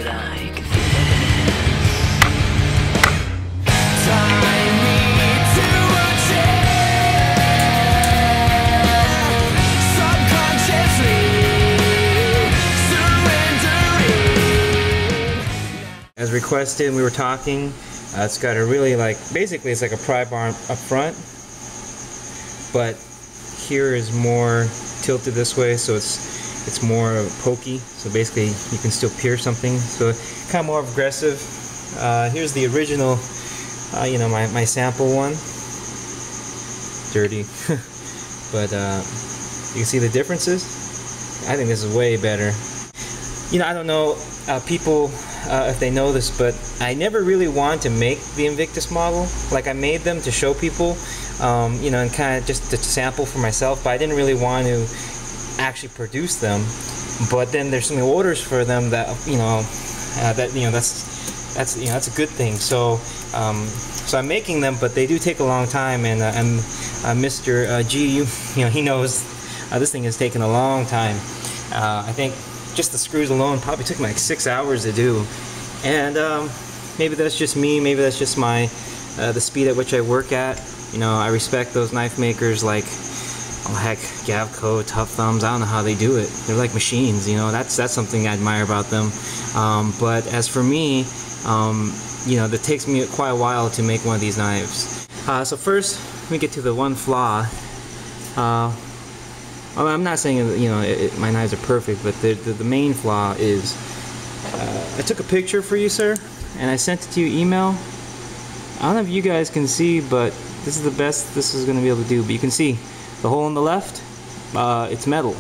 it out. As requested, we were talking. It's got a really basically it's like a pry bar up front, but here is more tilted this way, so it's more pokey. So basically, you can still pierce something. So kind of more aggressive. Here's the original, you know, my sample one. Dirty, but you can see the differences. I think this is way better. You know, I don't know people if they know this, but I never really wanted to make the Invictus model. Like, I made them to show people, you know, and kind of just to sample for myself, but I didn't really want to actually produce them. But then there's so many orders for them that, you know, that's you know, that's a good thing. So so I'm making them, but they do take a long time, and Mr. G, you know, he knows this thing has taken a long time. I think just the screws alone probably took me like 6 hours to do, and maybe that's just me, maybe that's just my the speed at which I work at. You know, I respect those knife makers like, oh heck, Gavco, Tough Thumbs. I don't know how they do it. They're like machines, you know. That's something I admire about them. But as for me, you know, that takes me quite a while to make one of these knives. So first, let me get to the one flaw. I'm not saying, you know, my knives are perfect, but the main flaw is I took a picture for you, sir, and I sent it to your email. I don't know if you guys can see, but this is the best this is going to be able to do. But you can see the hole on the left, it's metal.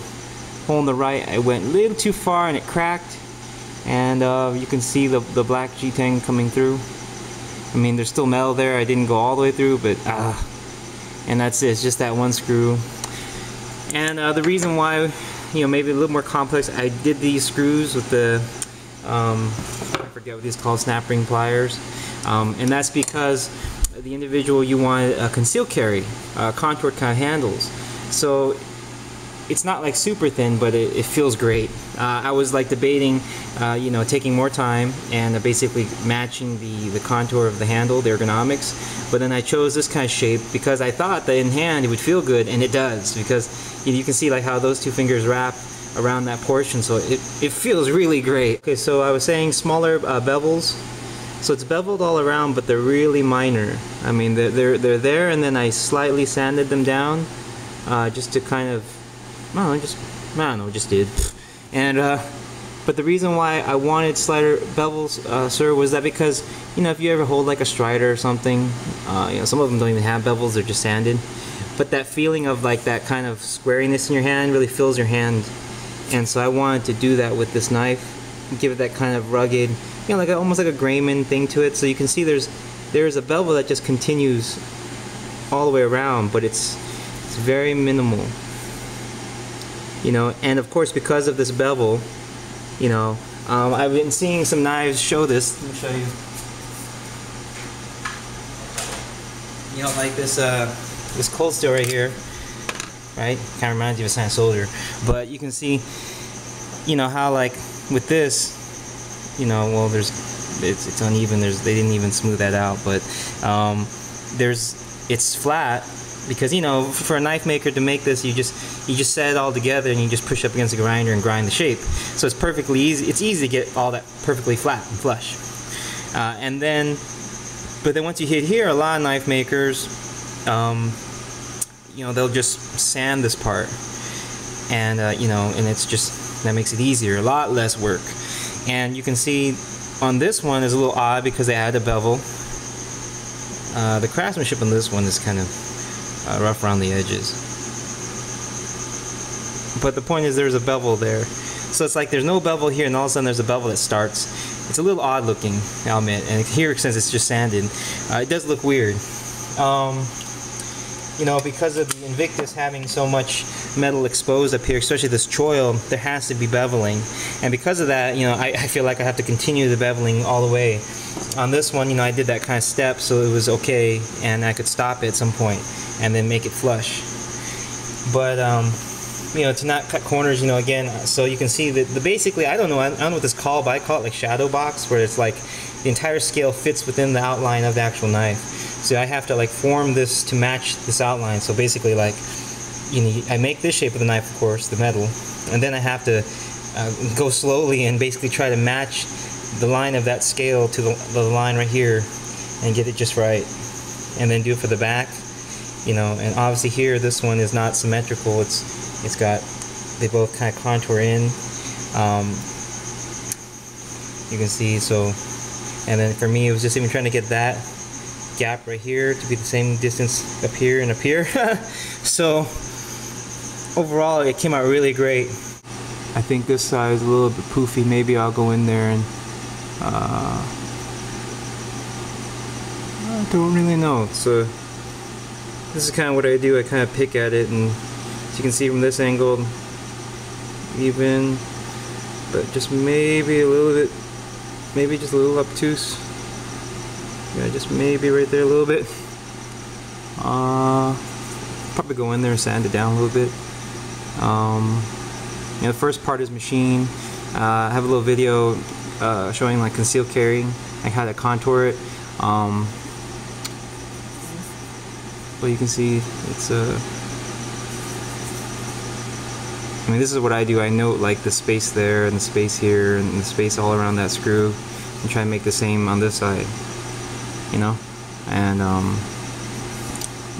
Hole on the right, I went a little too far and it cracked, and you can see the black G10 coming through. I mean, there's still metal there. I didn't go all the way through, but and that's it. It's just that one screw. And the reason why, you know, maybe a little more complex, I did these screws with the, I forget what these called, snap ring pliers, and that's because the individual you want conceal carry, contour kind of handles. So it's not like super thin, but it feels great. I was like debating, you know, taking more time and basically matching the contour of the handle, the ergonomics, but then I chose this kind of shape because I thought that in hand it would feel good, and it does, because you can see like how those two fingers wrap around that portion, so it feels really great. Okay, so I was saying smaller bevels. So it's beveled all around, but they're really minor. I mean, they're there, and then I slightly sanded them down, just to kind of, I don't know, just did. And but the reason why I wanted slighter bevels, sir, was that because, you know, if you ever hold like a Strider or something, you know, some of them don't even have bevels; they're just sanded. But that feeling of like that kind of squariness in your hand really fills your hand, and so I wanted to do that with this knife, give it that kind of rugged, you know, like almost like a Grayman thing to it. So you can see there's a bevel that just continues all the way around, but it's very minimal, you know. And of course, because of this bevel, you know, I've been seeing some knives show this. Let me show you. You know, like this cold steel right here, right? Kind of reminds you of a Sand Soldier, but you can see, you know, how like with this, you know, well, it's uneven. They didn't even smooth that out, but it's flat because, you know, for a knife maker to make this, you just set it all together and you just push up against the grinder and grind the shape. So it's perfectly easy. It's easy to get all that perfectly flat and flush. But then once you hit here, a lot of knife makers, you know, they'll just sand this part, and you know, and it's just, that makes it easier, a lot less work. And you can see on this one is a little odd because they added a bevel. The craftsmanship on this one is kind of rough around the edges, but the point is there's a bevel there. So it's like there's no bevel here, and all of a sudden there's a bevel that starts. It's a little odd looking, I'll admit, and here, since it's just sanded, it does look weird. You know, because of the Invictus having so much metal exposed up here, especially this choil, there has to be beveling. And because of that, you know, I feel like I have to continue the beveling all the way. On this one, you know, I did that kind of step, so it was okay, and I could stop it at some point and then make it flush. But to not cut corners, again, so you can see that basically, I don't know what this is called, but I call it like shadow box, where it's like the entire scale fits within the outline of the actual knife. So I have to like form this to match this outline. So basically, like, I make this shape of the knife, of course, the metal, and then I have to go slowly and basically try to match the line of that scale to the line right here and get it just right, and then do it for the back. And obviously here, this one is not symmetrical. It's got, they both kind of contour in. You can see, so, and then for me, it was just even trying to get that gap right here to be the same distance up here and up here. So overall, it came out really great. I think this side is a little bit poofy. Maybe I'll go in there and I don't really know. So this is kind of what I do. I kind of pick at it, and as you can see from this angle, even, but just maybe a little bit, maybe just a little obtuse. Yeah, just maybe right there a little bit. Probably go in there and sand it down a little bit. The first part is machine. I have a little video showing like concealed carrying, like how to contour it. But you can see it's I mean, this is what I do. I note like the space there and the space here and the space all around that screw, and try to make the same on this side.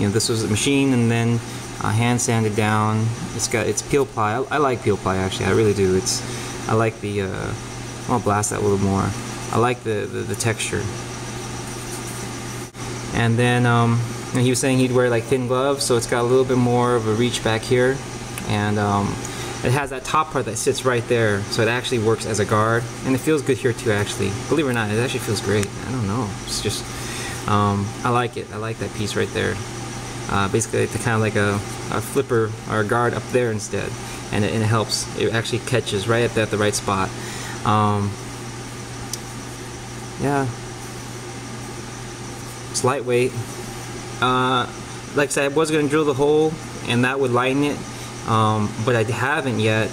And this was a machine, and then hand sanded down. It's peel ply. I like peel ply, actually. I really do. I like the I'll blast that a little more. I like the texture. And then and he was saying he'd wear like thin gloves, so it's got a little bit more of a reach back here, and it has that top part that sits right there, so it actually works as a guard, and it feels good here too, actually. Believe it or not, it actually feels great. I don't know, it's just I like it. I like that piece right there. Basically, it's kind of like a flipper or a guard up there instead, and it helps. It actually catches right at the right spot. Yeah, it's lightweight. Like I said, I was going to drill the hole, and that would lighten it, but I haven't yet.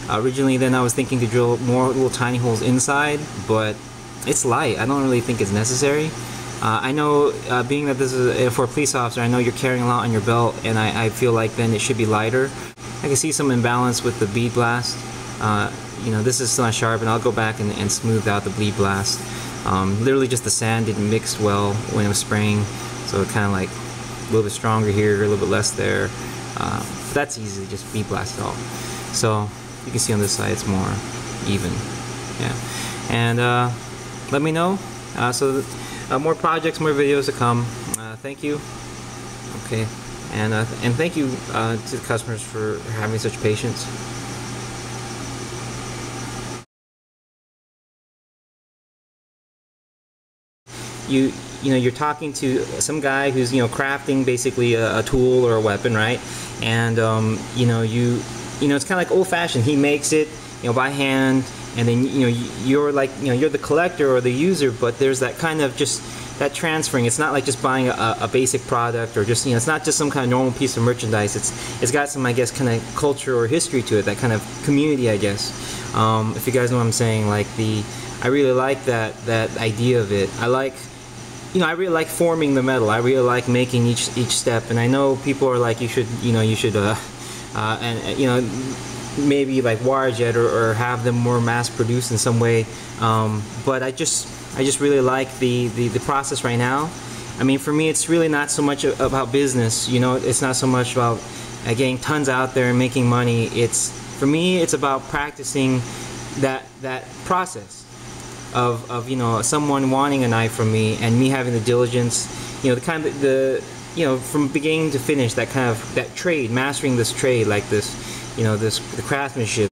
Originally, then I was thinking to drill more little tiny holes inside, but it's light. I don't really think it's necessary. I know, being that this is for a police officer, I know you're carrying a lot on your belt, and I feel like then it should be lighter. I can see some imbalance with the bead blast. This is still not sharp, and I'll go back and smooth out the bead blast. Literally just the sand didn't mix well when it was spraying, so it kind of like a little bit stronger here, a little bit less there. But that's easy, just bead blast it all. So you can see on this side it's more even. Yeah, and let me know. More projects, more videos to come. Thank you. Okay, and thank you to the customers for having such patience. You're talking to some guy who's crafting basically a tool or a weapon, right? And it's kind of like old-fashioned. He makes it by hand, and then you're like you're the collector or the user, but there's that kind of just that transferring. It's not like just buying a basic product, or just it's not just some kind of normal piece of merchandise. It's got some, I guess, kind of culture or history to it, that kind of community, I guess. If you guys know what I'm saying, like I really like that idea of it. I like I really like forming the metal. I really like making each step, and I know people are like, you should maybe like wire jet or have them more mass produced in some way, but I just really like the process right now. I mean, for me, it's really not so much about business. It's not so much about getting tons out there and making money. For me, it's about practicing that process of someone wanting a knife from me, and me having the diligence, the kind of from beginning to finish, that trade, mastering this trade, like this, the craftsmanship.